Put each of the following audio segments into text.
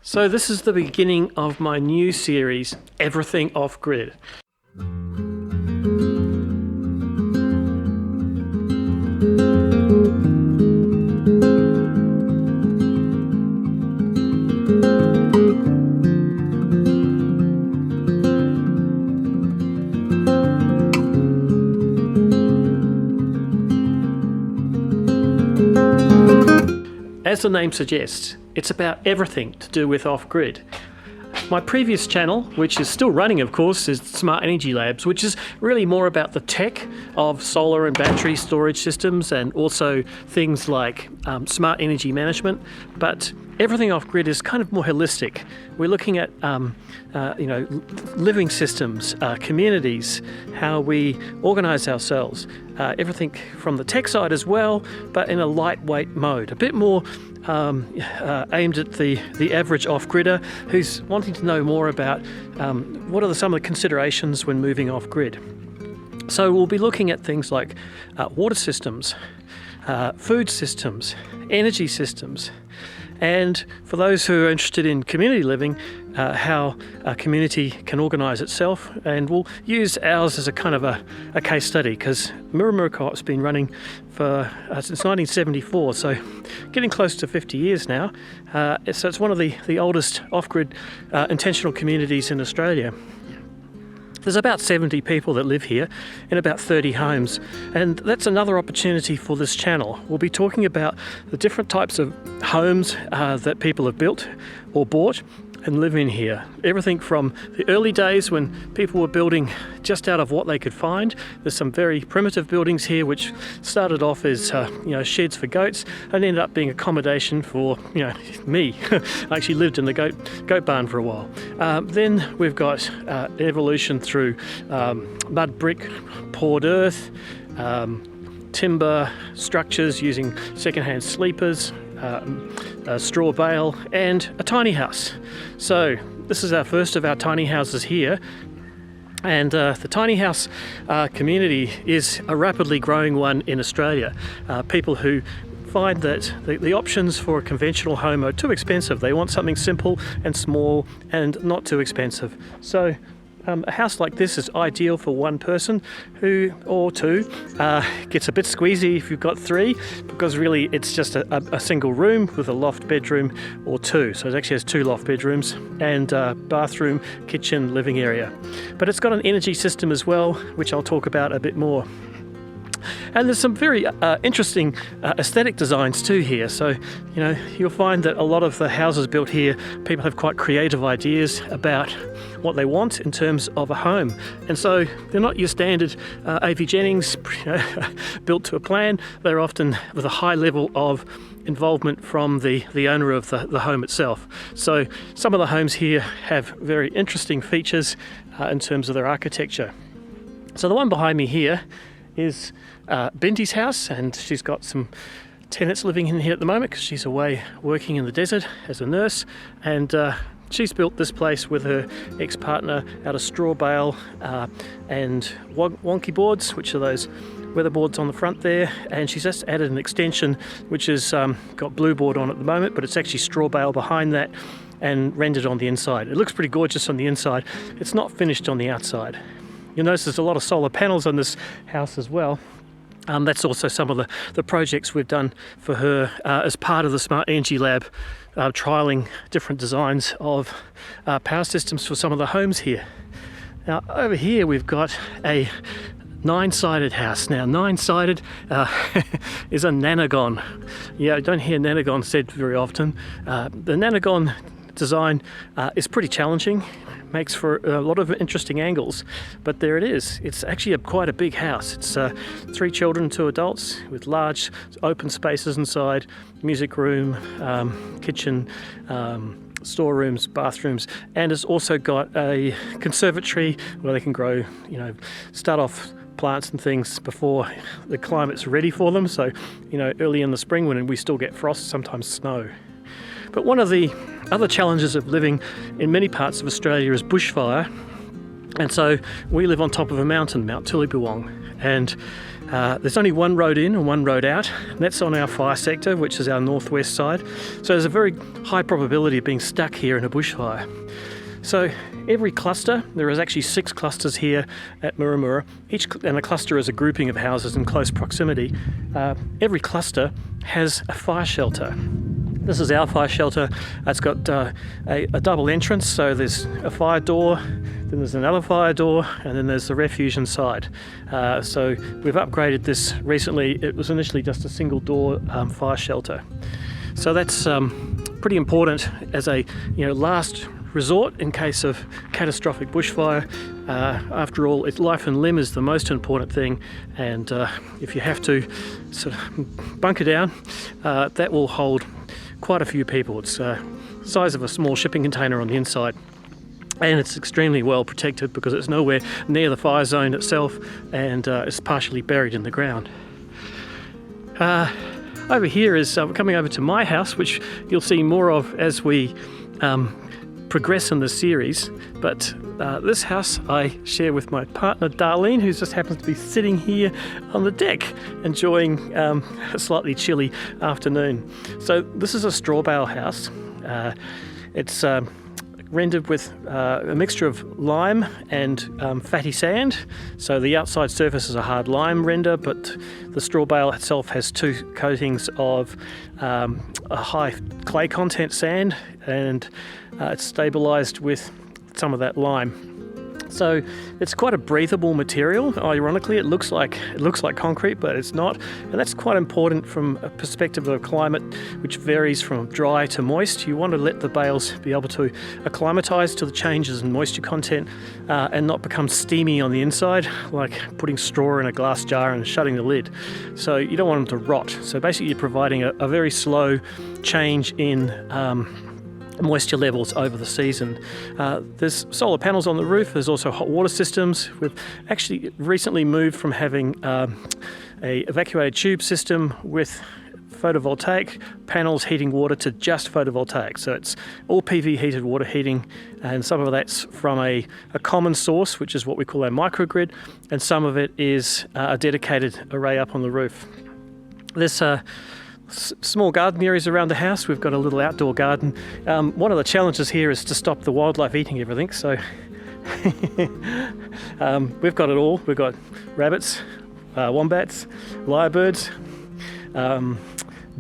So this is the beginning of my new series, Everything Off Grid. As the name suggests, it's about everything to do with off-grid. My previous channel, which is still running of course, is Smart Energy Labs, which is really more about the tech of solar and battery storage systems and also things like smart energy management. But everything off-grid is kind of more holistic. We're looking at living systems, communities, how we organise ourselves, everything from the tech side as well, but in a lightweight mode, a bit more aimed at the average off-gridder who's wanting to know more about what are some of the considerations when moving off-grid. So we'll be looking at things like water systems, food systems, energy systems, and for those who are interested in community living, how a community can organise itself. And we'll use ours as a kind of a case study, because Moora Moora Co-op's been running for since 1974, so getting close to 50 years now. So it's one of the oldest off-grid intentional communities in Australia. There's about 70 people that live here in about 30 homes, and that's another opportunity for this channel. We'll be talking about the different types of homes that people have built or bought and live in here. Everything from the early days when people were building just out of what they could find. There's some very primitive buildings here which started off as sheds for goats and ended up being accommodation for me. I actually lived in the goat barn for a while. Then we've got evolution through mud brick, poured earth, timber structures using second-hand sleepers, a straw bale, and a tiny house. So this is our first of our tiny houses here, and the tiny house community is a rapidly growing one in Australia. People who find that the options for a conventional home are too expensive. They want something simple and small and not too expensive. So a house like this is ideal for one person or two. Gets a bit squeezy if you've got three, because really it's just a single room with a loft bedroom or two. So it actually has two loft bedrooms and bathroom, kitchen, living area. But it's got an energy system as well, which I'll talk about a bit more. And there's some very interesting aesthetic designs too here. So, you'll find that a lot of the houses built here, people have quite creative ideas about what they want in terms of a home. And so they're not your standard A.V. Jennings built to a plan. They're often with a high level of involvement from the owner of the home itself. So some of the homes here have very interesting features in terms of their architecture. So the one behind me here is Binti's house, and she's got some tenants living in here at the moment because she's away working in the desert as a nurse, and she's built this place with her ex-partner out of straw bale and wonky boards, which are those weatherboards on the front there, and she's just added an extension which has got blue board on at the moment, but it's actually straw bale behind that and rendered on the inside. It looks pretty gorgeous on the inside. It's not finished on the outside. You'll notice there's a lot of solar panels on this house as well. That's also some of the projects we've done for her as part of the Smart Energy Lab, trialling different designs of power systems for some of the homes here. Now over here we've got a 9-sided house. Now 9-sided is a nanogon. Yeah, I don't hear nanogon said very often. The nanogon design is pretty challenging. Makes for a lot of interesting angles, but there it is. It's actually quite a big house. It's 3 children, 2 adults with large open spaces inside, music room, kitchen, storerooms, bathrooms, and it's also got a conservatory where they can grow, start off plants and things before the climate's ready for them. So, early in the spring when we still get frost, sometimes snow. But one of the other challenges of living in many parts of Australia is bushfire. And so we live on top of a mountain, Mount Tulipiwong, and there's only one road in and one road out, and that's on our fire sector, which is our northwest side. So there's a very high probability of being stuck here in a bushfire. So every cluster, there is actually 6 clusters here at Moora Moora, and a cluster is a grouping of houses in close proximity. Every cluster has a fire shelter. This is our fire shelter. It's got a double entrance, so there's a fire door, then there's another fire door, and then there's the refuge inside. So we've upgraded this recently. It was initially just a single door fire shelter. So that's pretty important as a last resort in case of catastrophic bushfire. After all, life and limb is the most important thing, and if you have to sort of bunker down, that will hold quite a few people. It's the size of a small shipping container on the inside, and it's extremely well protected because it's nowhere near the fire zone itself, and it's partially buried in the ground. Over here is coming over to my house, which you'll see more of as we progress in the series, but this house I share with my partner Darlene, who just happens to be sitting here on the deck enjoying a slightly chilly afternoon. So this is a straw bale house. It's rendered with a mixture of lime and fatty sand. So the outside surface is a hard lime render, but the straw bale itself has 2 coatings of a high clay content sand, and it's stabilized with some of that lime. So it's quite a breathable material. Ironically, it looks like concrete, but it's not, and that's quite important from a perspective of climate, which varies from dry to moist. You want to let the bales be able to acclimatise to the changes in moisture content and not become steamy on the inside, like putting straw in a glass jar and shutting the lid. So you don't want them to rot. So basically, you're providing a very slow change in moisture levels over the season. There's solar panels on the roof. There's also hot water systems. We've actually recently moved from having a evacuated tube system with photovoltaic panels heating water to just photovoltaic. So it's all PV heated water heating, and some of that's from a common source, which is what we call our microgrid, and some of it is a dedicated array up on the roof. There's small garden areas around the house. We've got a little outdoor garden. One of the challenges here is to stop the wildlife eating everything, so we've got it all. We've got rabbits, wombats, lyrebirds,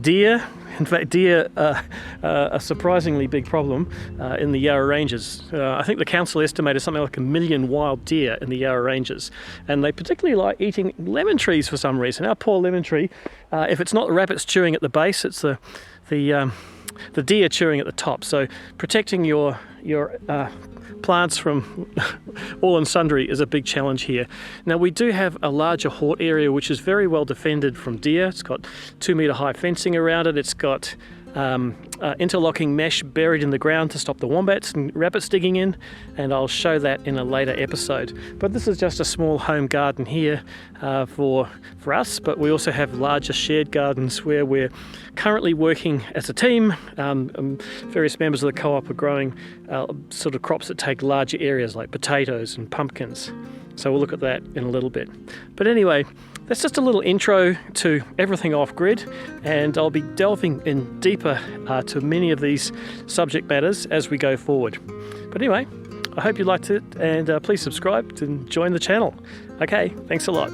deer. In fact, deer are a surprisingly big problem in the Yarra Ranges. I think the council estimated something like 1 million wild deer in the Yarra Ranges, and they particularly like eating lemon trees for some reason. Our poor lemon tree, if it's not the rabbits chewing at the base, it's the deer chewing at the top. So protecting your plants from all and sundry is a big challenge here. Now we do have a larger hort area which is very well defended from deer. It's got 2 metre high fencing around it. It's got interlocking mesh buried in the ground to stop the wombats and rabbits digging in, and I'll show that in a later episode. But this is just a small home garden here for us, but we also have larger shared gardens where we're currently working as a team. Various members of the co-op are growing sort of crops that take larger areas like potatoes and pumpkins. So we'll look at that in a little bit. But anyway, that's just a little intro to everything off-grid, and I'll be delving in deeper to many of these subject matters as we go forward. But anyway, I hope you liked it, and please subscribe and join the channel. Okay, thanks a lot.